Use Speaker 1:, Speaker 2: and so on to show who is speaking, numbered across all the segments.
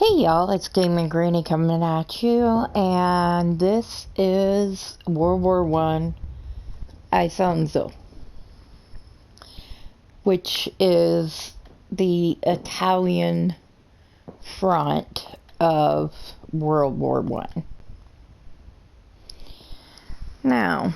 Speaker 1: Hey y'all, it's Gaming Granny coming at you, and this is World War One Isonzo, which is the Italian front of World War One. Now,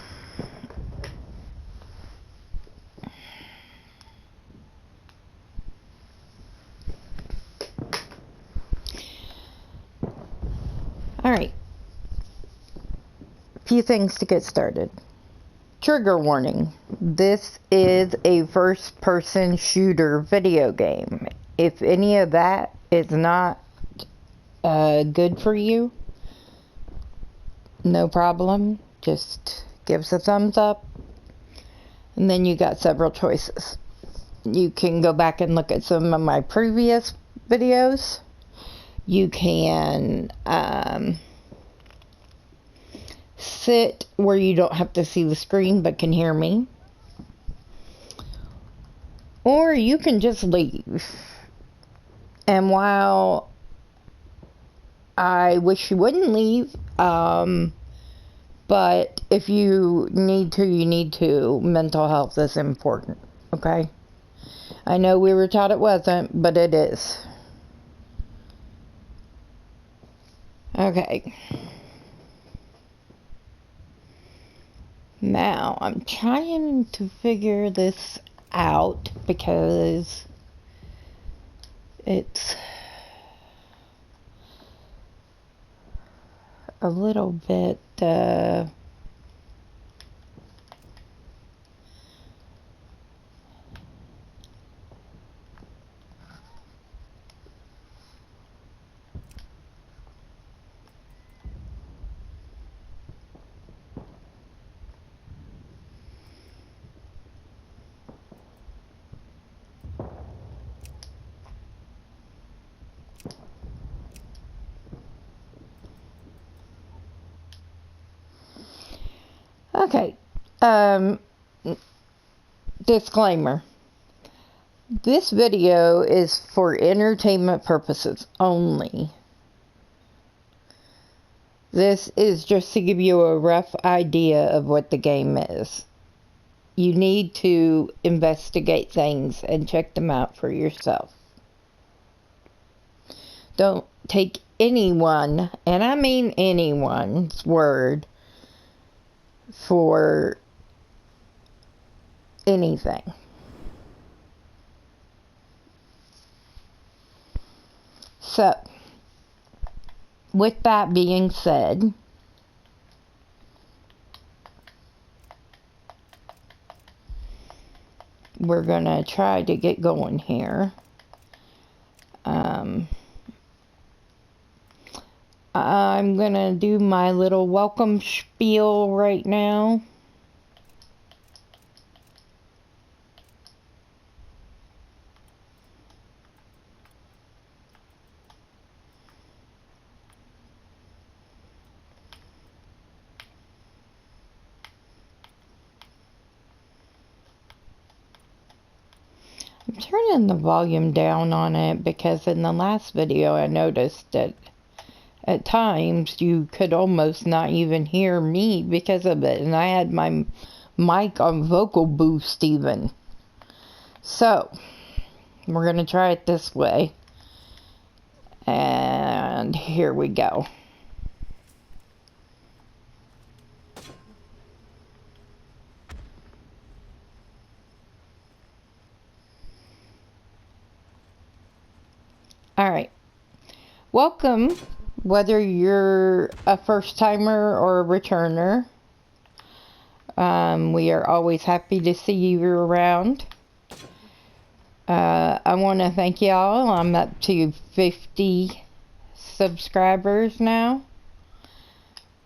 Speaker 1: alright, few things to get started. Trigger warning. This is a first-person shooter video game. If any of that is not good for you, no problem. Just give us a thumbs up. And then you got several choices. You can go back and look at some of my previous videos. You can sit where you don't have to see the screen but can hear me. Or you can just leave. And while I wish you wouldn't leave, but if you need to, you need to. Mental health is important, okay? I know we were taught it wasn't, but it is. Okay. Now, I'm trying to figure this out because it's a little bit, okay. Disclaimer. This video is for entertainment purposes only. This is just to give you a rough idea of what the game is. You need to investigate things and check them out for yourself. Don't take anyone, and I mean anyone's word for anything. So, with that being said, we're gonna try to get going here. I'm gonna do my little welcome spiel right now. I'm turning the volume down on it because in the last video I noticed that at times you could almost not even hear me because of it, and I had my mic on vocal boost even. So, we're going to try it this way. And here we go. Alright. Welcome, whether you're a first-timer or a returner. We are always happy to see you around. I want to thank y'all. I'm up to 50 subscribers now.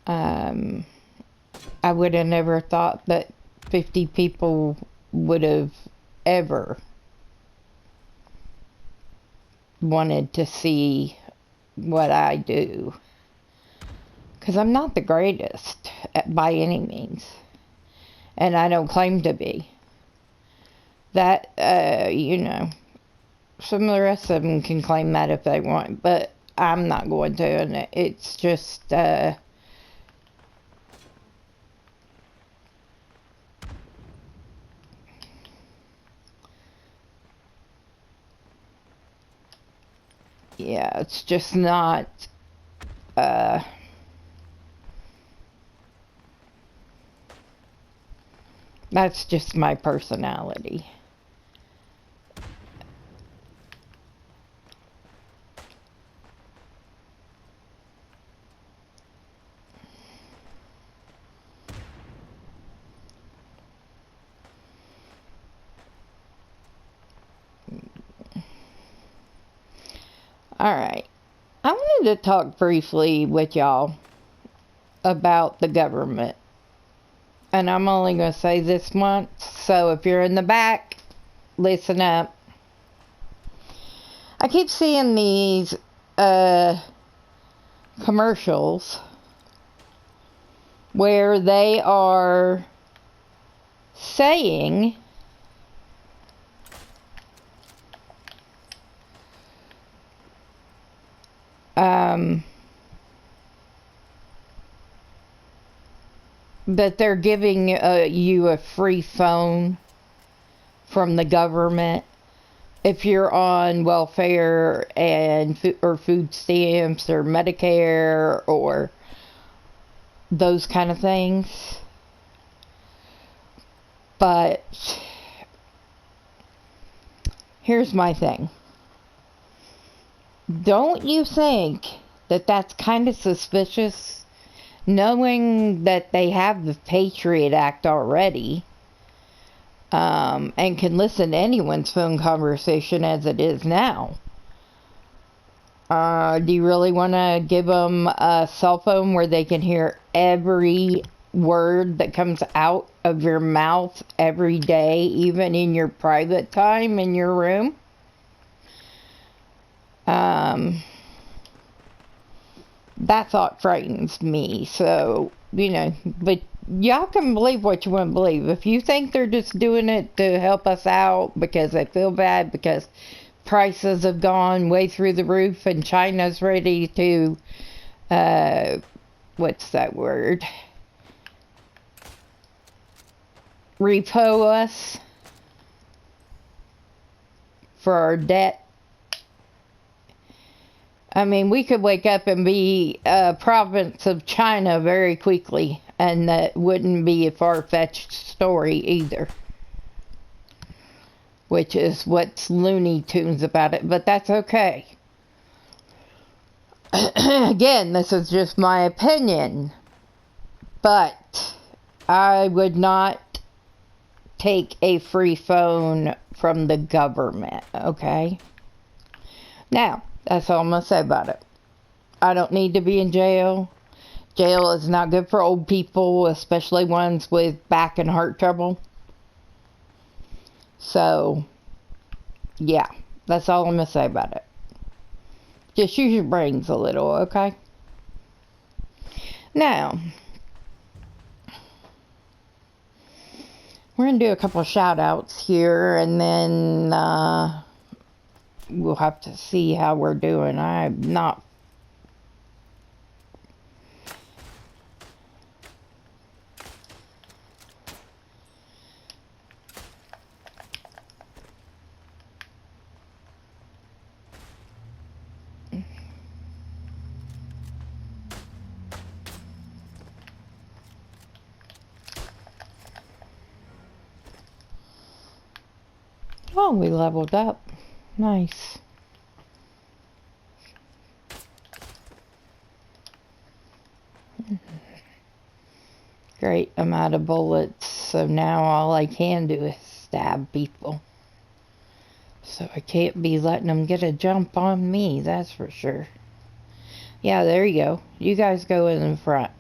Speaker 1: I would have never thought that 50 people would have ever wanted to see what I do. Because I'm not the greatest by any means. And I don't claim to be. That, you know, some of the rest of them can claim that if they want. But I'm not going to, and it's just, yeah, it's just not, that's just my personality. Alright, I wanted to talk briefly with y'all about the government. And I'm only going to say this once, so if you're in the back, listen up. I keep seeing these commercials where they are saying that they're giving you a free phone from the government if you're on welfare and or food stamps or Medicare or those kind of things. But here's my thing. Don't you think that that's kind of suspicious, knowing that they have the Patriot Act already, and can listen to anyone's phone conversation as it is now? Do you really want to give them a cell phone where they can hear every word that comes out of your mouth every day, even in your private time in your room? That thought frightens me. So, but y'all can believe what you want to believe. If you think they're just doing it to help us out because they feel bad because prices have gone way through the roof and China's ready to, what's that word? Repo us for our debt. I mean, we could wake up and be a province of China very quickly, and that wouldn't be a far-fetched story either. Which is what's Looney Tunes about it, but that's okay. Again, this is just my opinion, but I would not take a free phone from the government, okay? Now, that's all I'm going to say about it. I don't need to be in jail. Jail is not good for old people, especially ones with back and heart trouble. So, yeah, that's all I'm going to say about it. Just use your brains a little, okay? Now, we're going to do a couple of shout outs here, and then we'll have to see how we're doing. I'm not. Oh, we leveled up. Nice. Great, I'm out of bullets, so now all I can do is stab people. So I can't be letting them get a jump on me, that's for sure. Yeah, there you go. You guys go in front.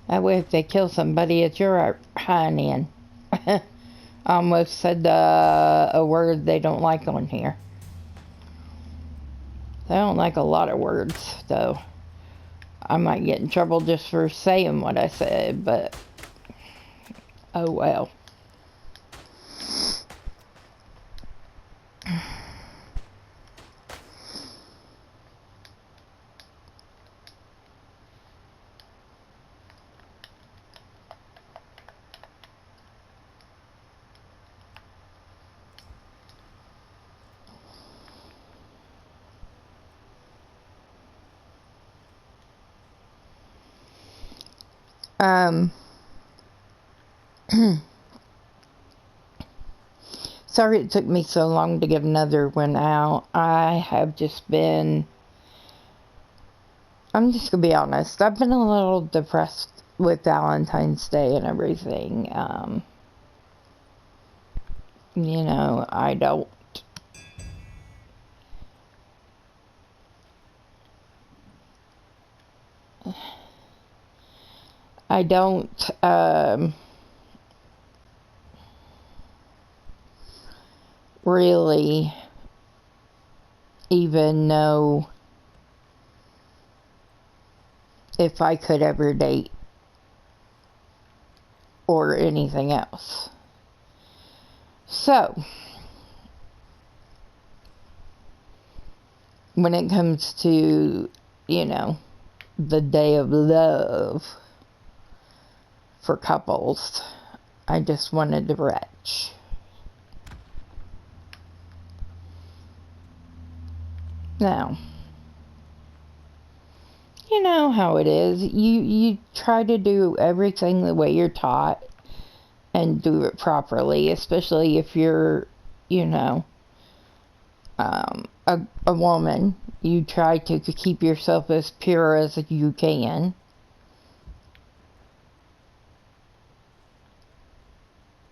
Speaker 1: That way if they kill somebody, it's your hind end. I almost said a word they don't like on here. They don't like a lot of words, though. I might get in trouble just for saying what I said, but oh well. Um, sorry it took me so long to get another one out. I have just been, I'm just gonna be honest, I've been a little depressed with Valentine's Day and everything. You know, I don't, really even know if I could ever date or anything else. So, when it comes to, you know, the day of love for couples, I just wanted to retch. Now, you know how it is. You try to do everything the way you're taught and do it properly, especially if you're, you know, a woman. You try to keep yourself as pure as you can.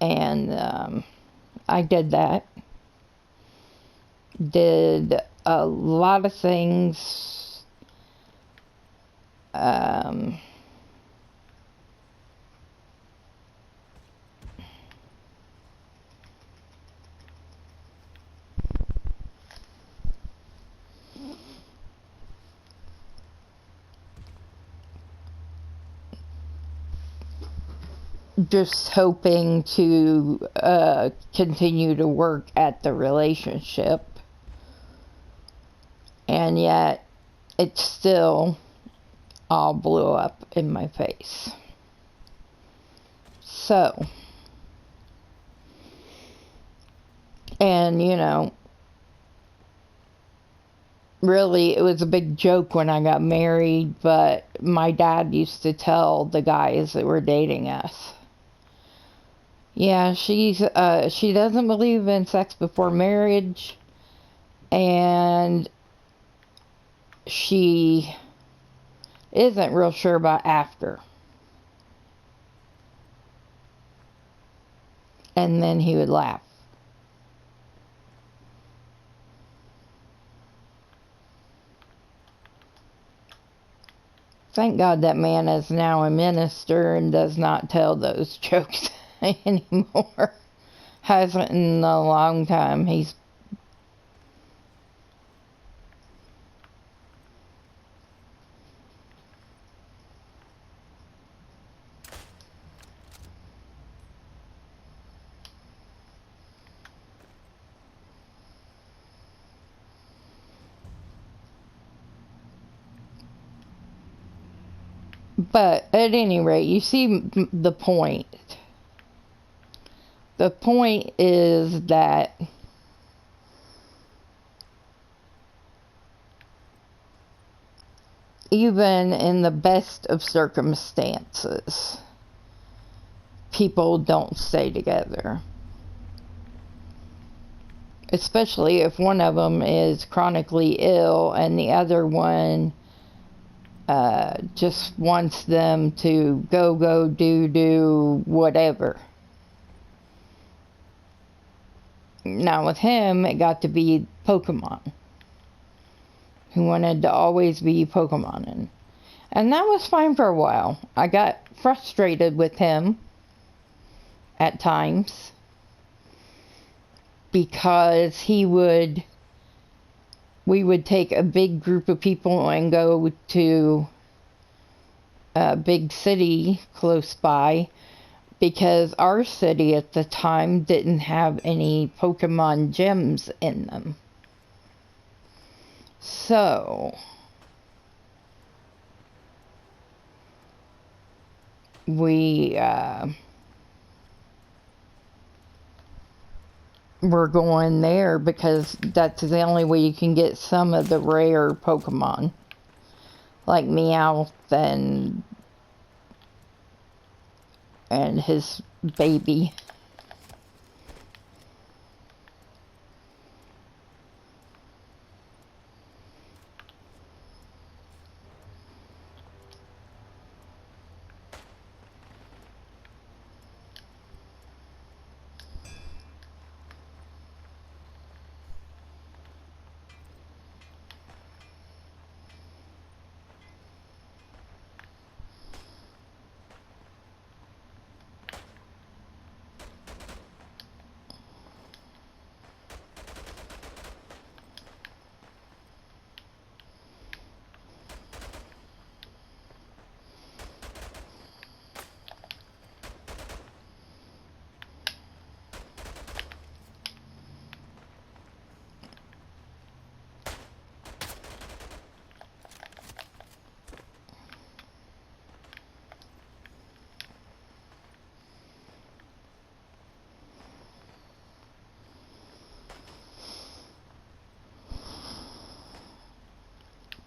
Speaker 1: And I did that. Did a lot of things. Just hoping to continue to work at the relationship. And yet, it still all blew up in my face. So, and you know, really it was a big joke when I got married, but my dad used to tell the guys that were dating us, yeah, she doesn't believe in sex before marriage, and she isn't real sure about after. And then he would laugh. Thank God that man is now a minister and does not tell those jokes anymore. Hasn't in a long time. But at any rate, you see the point. The point is that even in the best of circumstances, people don't stay together. Especially if one of them is chronically ill and the other one just wants them to go, do, whatever. Now with him, it got to be Pokemon. He wanted to always be Pokemoning. And that was fine for a while. I got frustrated with him at times because we would take a big group of people and go to a big city close by, because our city at the time didn't have any Pokemon gyms in them. So we were going there because that's the only way you can get some of the rare Pokemon, like Meowth and and his baby.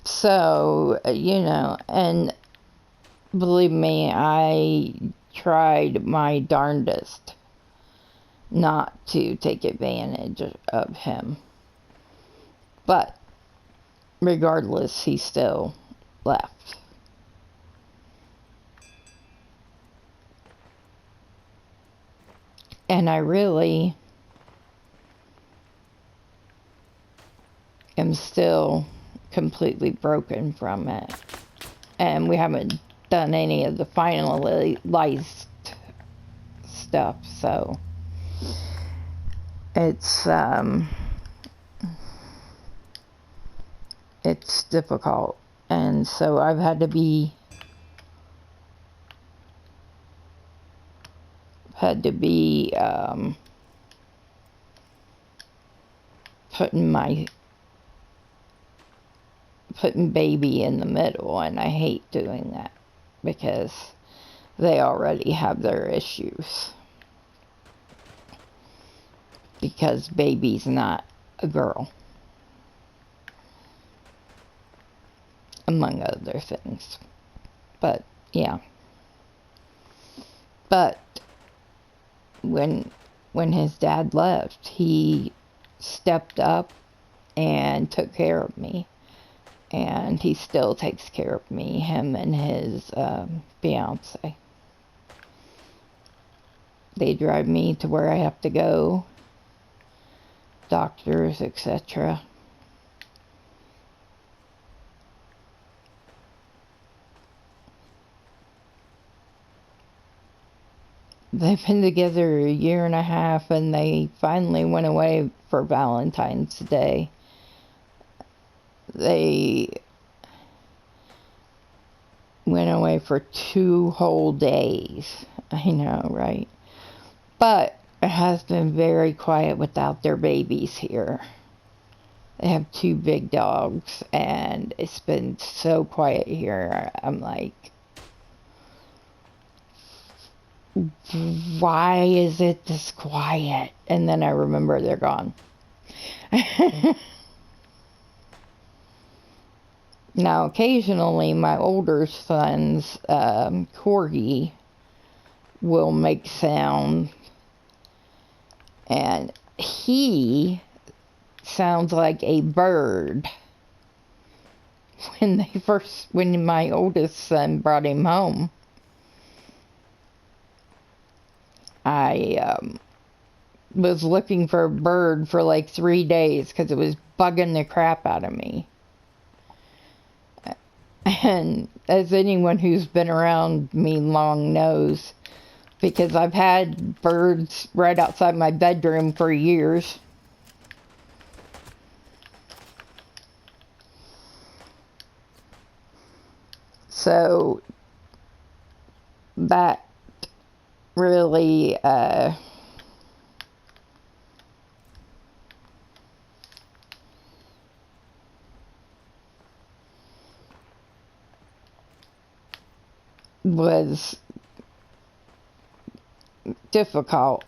Speaker 1: So, and believe me, I tried my darndest not to take advantage of him. But regardless, he still left. And I really am still completely broken from it. And we haven't done any of the finalized stuff, so it's difficult. And so I've had to be putting baby in the middle, and I hate doing that because they already have their issues, because baby's not a girl, among other things. But yeah, but when his dad left, he stepped up and took care of me. And he still takes care of me, him and his fiance. They drive me to where I have to go, doctors, etc. They've been together a year and a half, and they finally went away for Valentine's Day. They went away for 2 whole days. I know, right? But it has been very quiet without their babies here. They have 2 big dogs, and it's been so quiet here. I'm like, why is it this quiet? And then I remember they're gone. Now, occasionally, my older son's corgi will make sound, and he sounds like a bird. When my oldest son brought him home, I was looking for a bird for like 3 days because it was bugging the crap out of me. And as anyone who's been around me long knows, because I've had birds right outside my bedroom for years. So that really was difficult,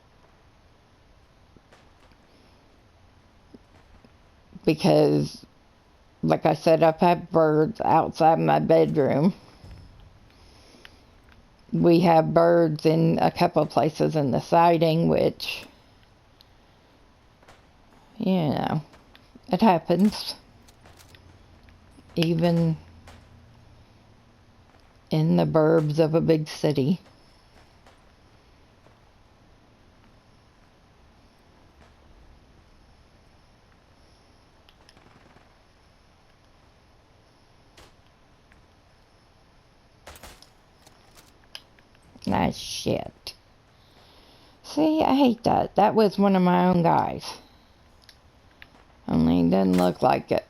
Speaker 1: because, like I said, I've had birds outside my bedroom we have birds in a couple of places in the siding, which, you know, it happens. Even in the burbs of a big city. Nice shit. See, I hate that. That was one of my own guys. Only it doesn't look like it.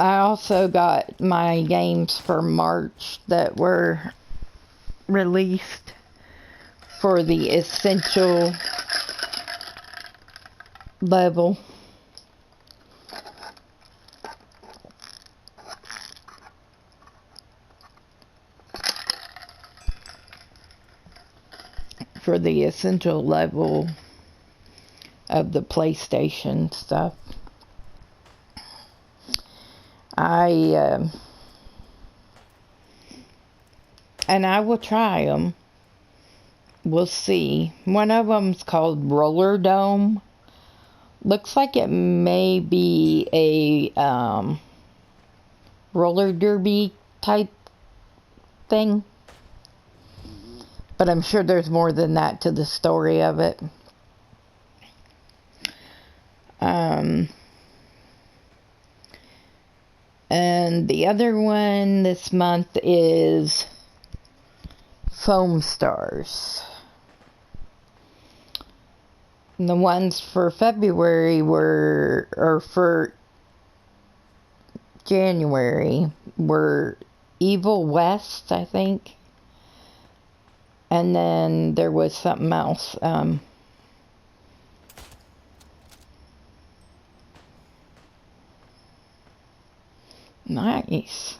Speaker 1: I also got my games for March that were released for the essential level. For the essential level of the PlayStation stuff. And I will try them. We'll see. One of them's called Roller Dome. Looks like it may be a roller derby type thing. But I'm sure there's more than that to the story of it. And the other one this month is Foam Stars. And the ones for February or for January were Evil West, I think. And then there was something else. Nice.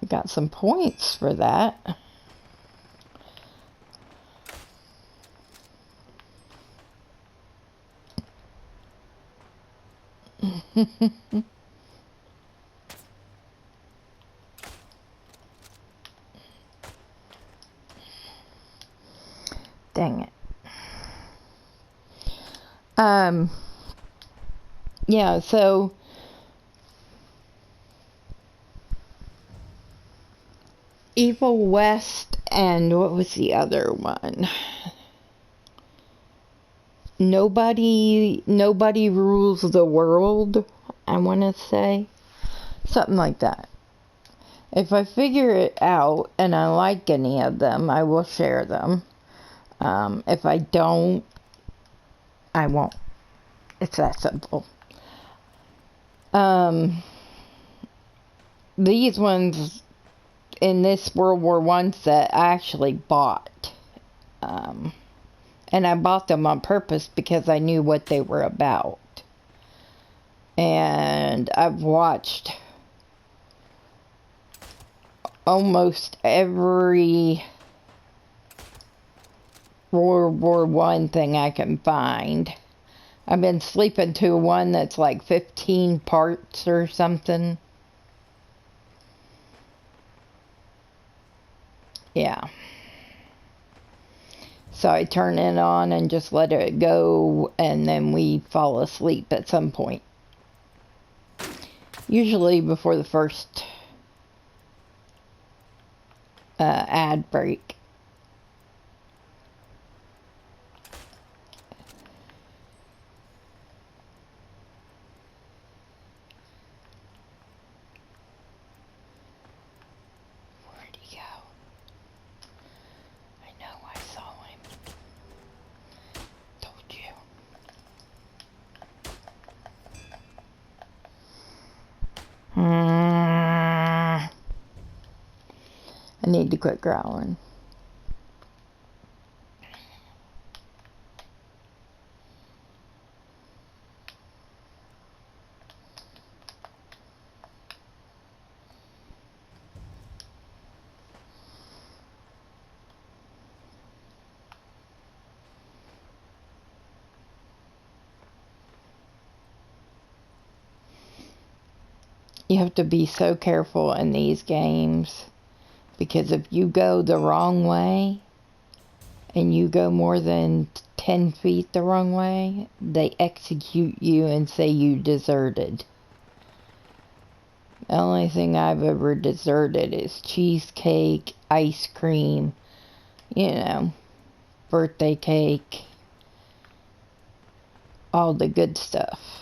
Speaker 1: I got some points for that. Dang it. Yeah, so Evil West and what was the other one? Nobody Rules the World, I want to say. Something like that. If I figure it out and I like any of them, I will share them. If I don't, I won't. It's that simple. These ones in this World War I set I actually bought. And I bought them on purpose because I knew what they were about. And I've watched almost every World War I thing I can find. I've been sleeping to one that's like 15 parts or something. Yeah. So I turn it on and just let it go, and then we fall asleep at some point. Usually before the first ad break. Where'd he go? I know I saw him. Told you. to quit growling. You have to be so careful in these games, because if you go the wrong way and you go more than 10 feet the wrong way, they execute you and say you deserted. The only thing I've ever deserted is cheesecake, ice cream, you know, birthday cake, all the good stuff.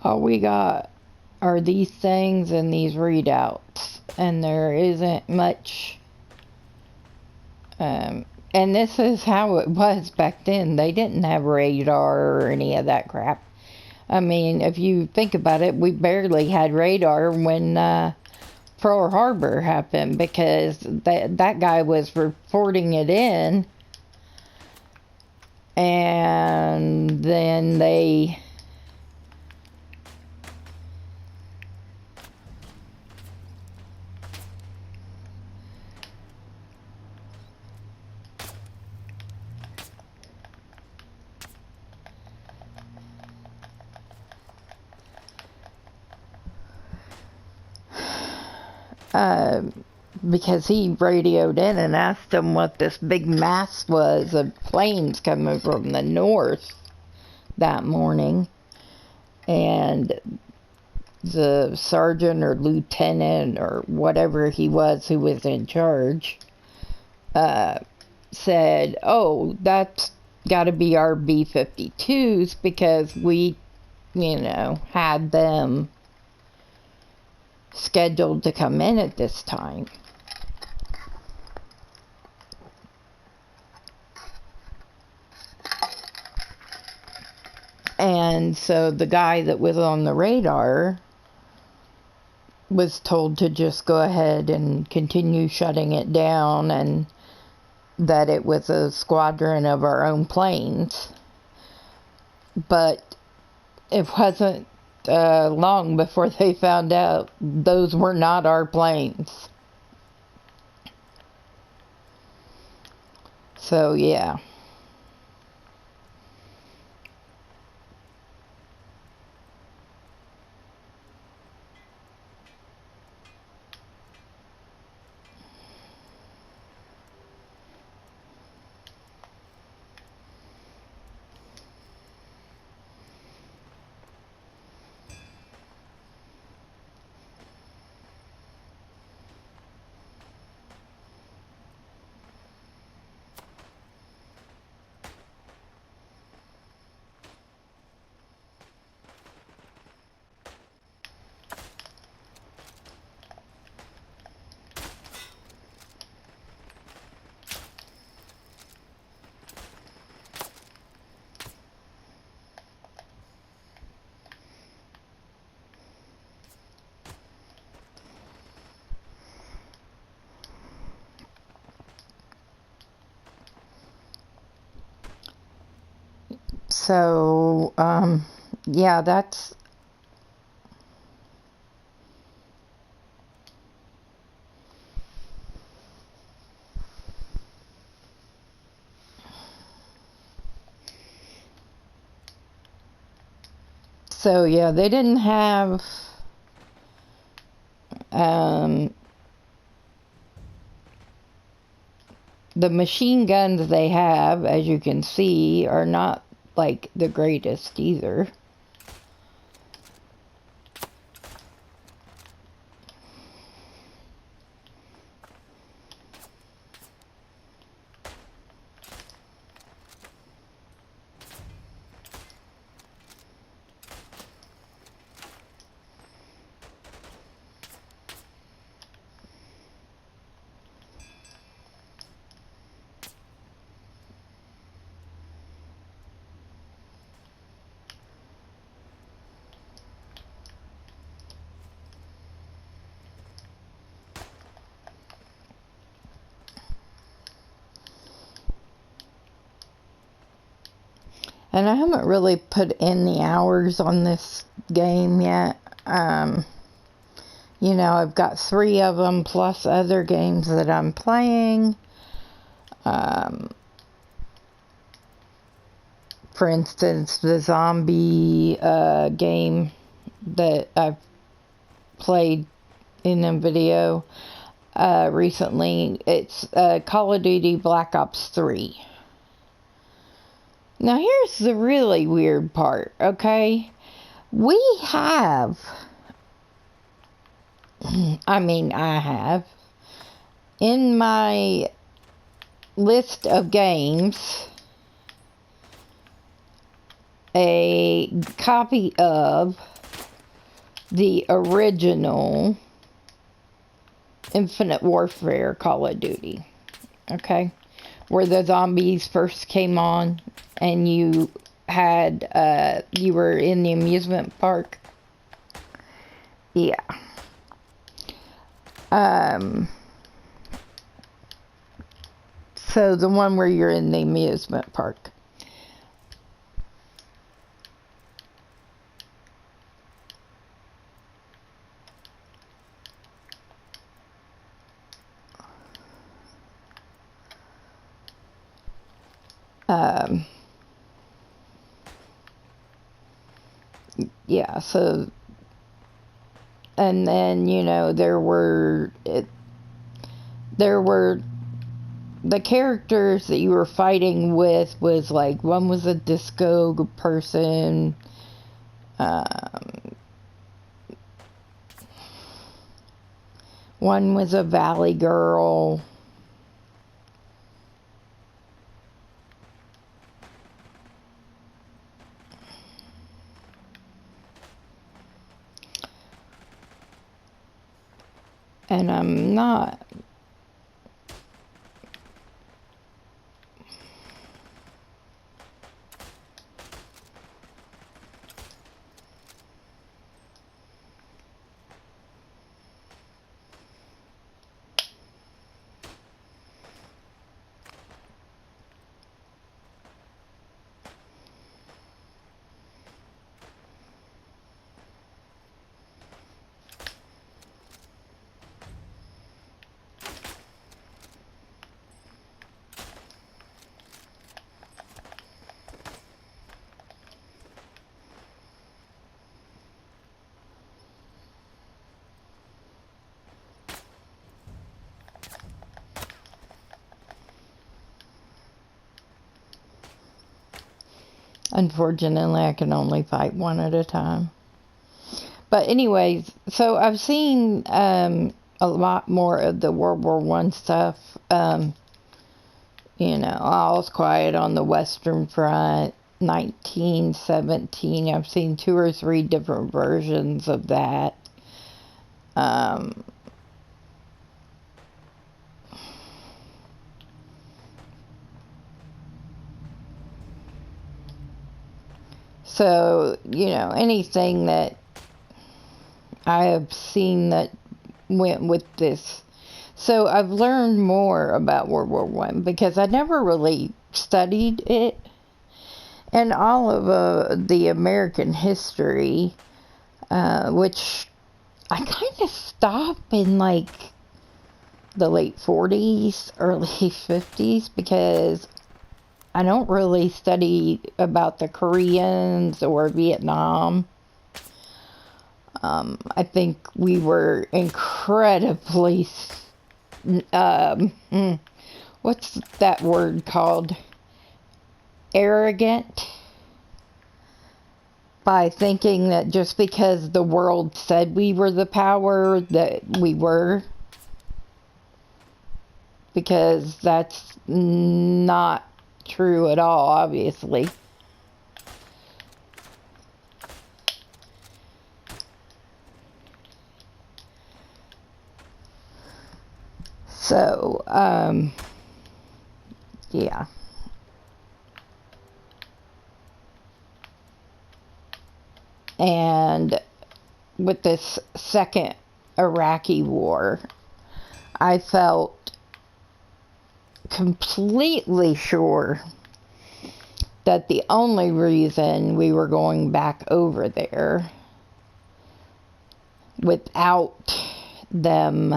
Speaker 1: All we got are these things and these readouts, and there isn't much. And this is how it was back then. They didn't have radar or any of that crap. I mean, if you think about it, we barely had radar when Pearl Harbor happened, because that guy was reporting it in, and then they because he radioed in and asked them what this big mass was of planes coming from the north that morning. And the sergeant or lieutenant or whatever he was who was in charge said, oh, that's got to be our B-52s, because we, had them scheduled to come in at this time. And so the guy that was on the radar was told to just go ahead and continue shutting it down, and that it was a squadron of our own planes. But it wasn't long before they found out those were not our planes. So, yeah. So, yeah, that's... So, yeah, they didn't have... the machine guns they have, as you can see, are not, like, the greatest either. And I haven't really put in the hours on this game yet. You know, I've got 3 of them plus other games that I'm playing. For instance, the zombie game that I've played in a video recently. It's Call of Duty Black Ops 3. Now here's the really weird part, okay? We have, I have, in my list of games, a copy of the original Infinite Warfare Call of Duty, okay? Where the zombies first came on and you had, you were in the amusement park. Yeah. So the one where you're in the amusement park. Yeah, so, and then, you know, there were the characters that you were fighting with was like, one was a disco person, one was a valley girl, and I'm not... Unfortunately, I can only fight one at a time. But anyways, so I've seen a lot more of the World War I stuff. You know, All's Quiet on the Western Front, 1917. I've seen 2 or 3 different versions of that. So, you know, anything that I have seen that went with this. So I've learned more about World War I because I never really studied it. and all of the American history, which I kind of stopped in like the late 40s, early 50s, because I don't really study about the Koreans or Vietnam. I think we were incredibly, what's that word called? Arrogant, by thinking that just because the world said we were the power, that we were. Because that's not true at all, obviously. So, yeah. And with this second Iraqi war, I felt completely sure that the only reason we were going back over there without them,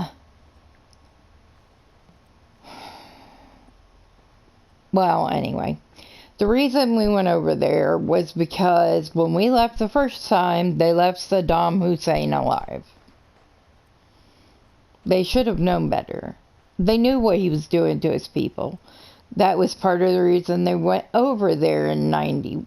Speaker 1: well, anyway, the reason we went over there was because when we left the first time, they left Saddam Hussein alive. They should have known better. They knew what he was doing to his people. That was part of the reason they went over there in 91.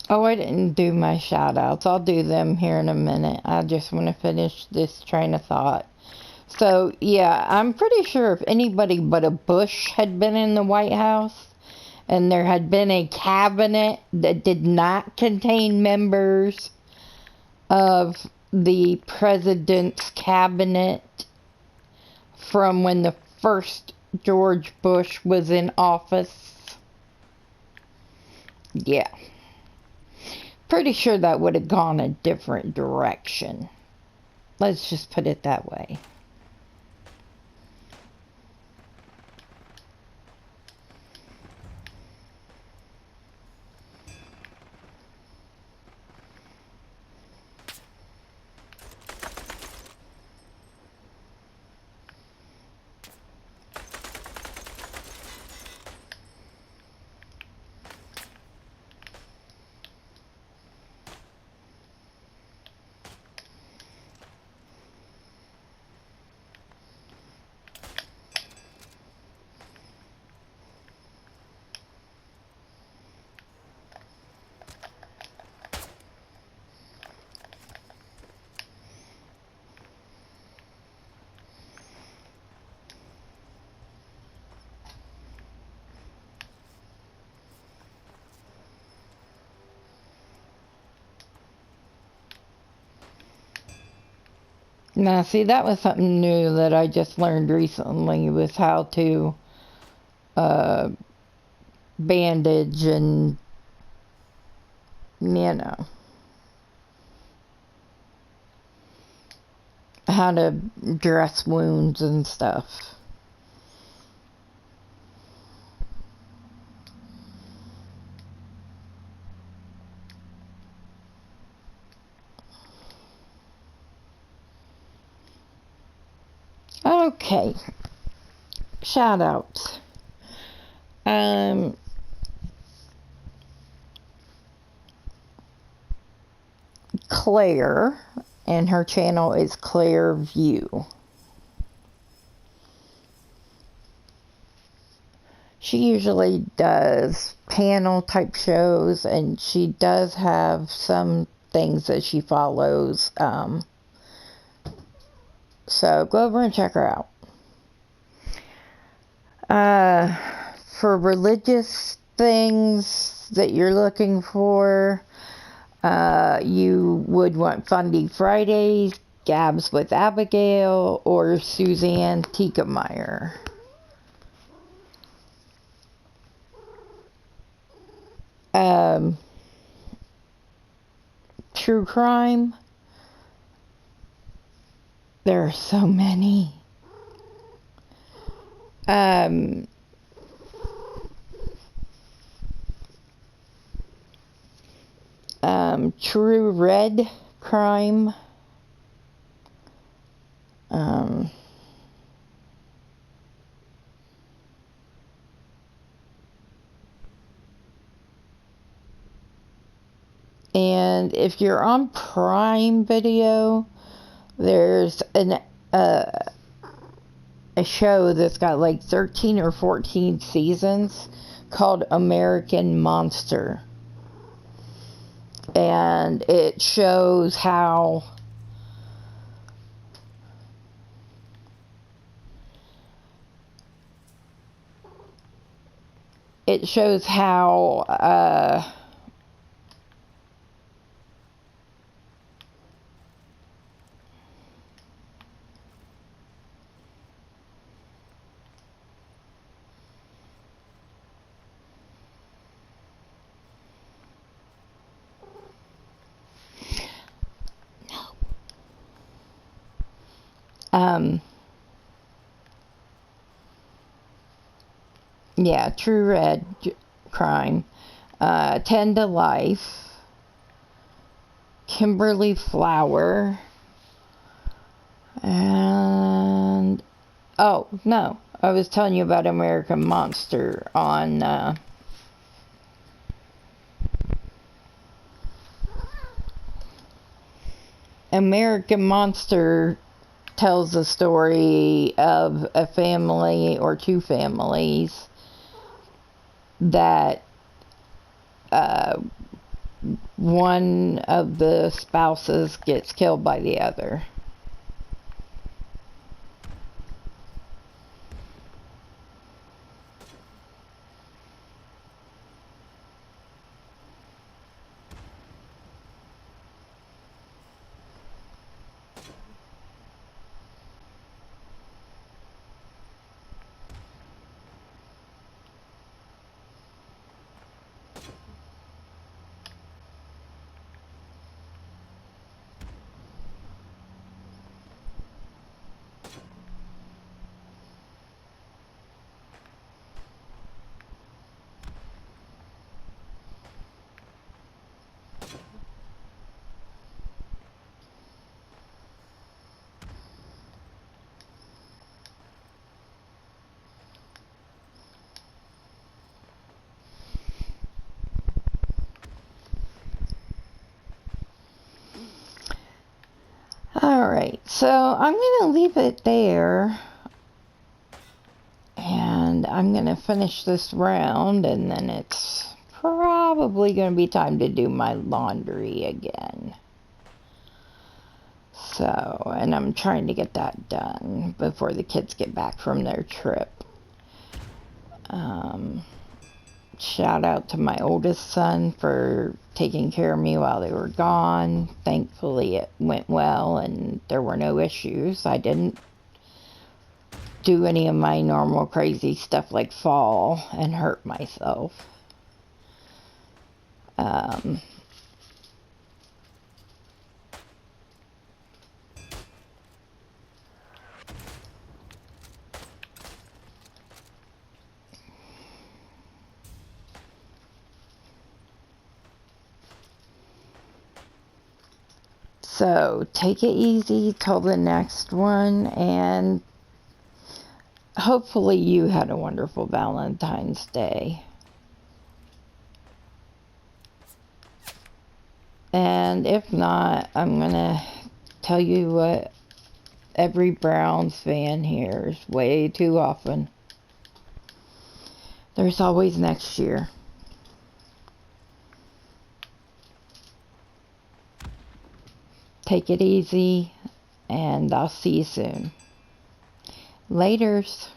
Speaker 1: Oh, I didn't do my shout outs. I'll do them here in a minute. I just want to finish this train of thought. So, yeah, I'm pretty sure if anybody but a Bush had been in the White House and there had been a cabinet that did not contain members of the president's cabinet from when the first George Bush was in office, yeah. Pretty sure that would have gone a different direction. Let's just put it that way. Now, see, that was something new that I just learned recently, was how to bandage and, you know, how to dress wounds and stuff. Okay, shout outs. Claire, and her channel is Claire View. She usually does panel type shows, and she does have some things that she follows. So go over and check her out. For religious things that you're looking for, you would want Fundy Fridays, Gabs with Abigail, or Suzanne Tiekemeyer. True crime. There are so many. True red crime. And if you're on Prime Video, there's a show that's got like 13 or 14 seasons called American Monster. And it shows how yeah, true red crime. 10 to Life, Kimberly Flower, and oh no, I was telling you about American Monster on American Monster tells the story of a family or two families that one of the spouses gets killed by the other. Alright, so I'm going to leave it there. And I'm going to finish this round, and then it's probably going to be time to do my laundry again. So, and I'm trying to get that done before the kids get back from their trip. Shout out to my oldest son for taking care of me while they were gone. Thankfully it went well and there were no issues. I didn't do any of my normal crazy stuff like fall and hurt myself. So take it easy till the next one, and hopefully you had a wonderful Valentine's Day. And if not, I'm gonna tell you what every Browns fan hears way too often. There's always next year. Take it easy, and I'll see you soon. Laters.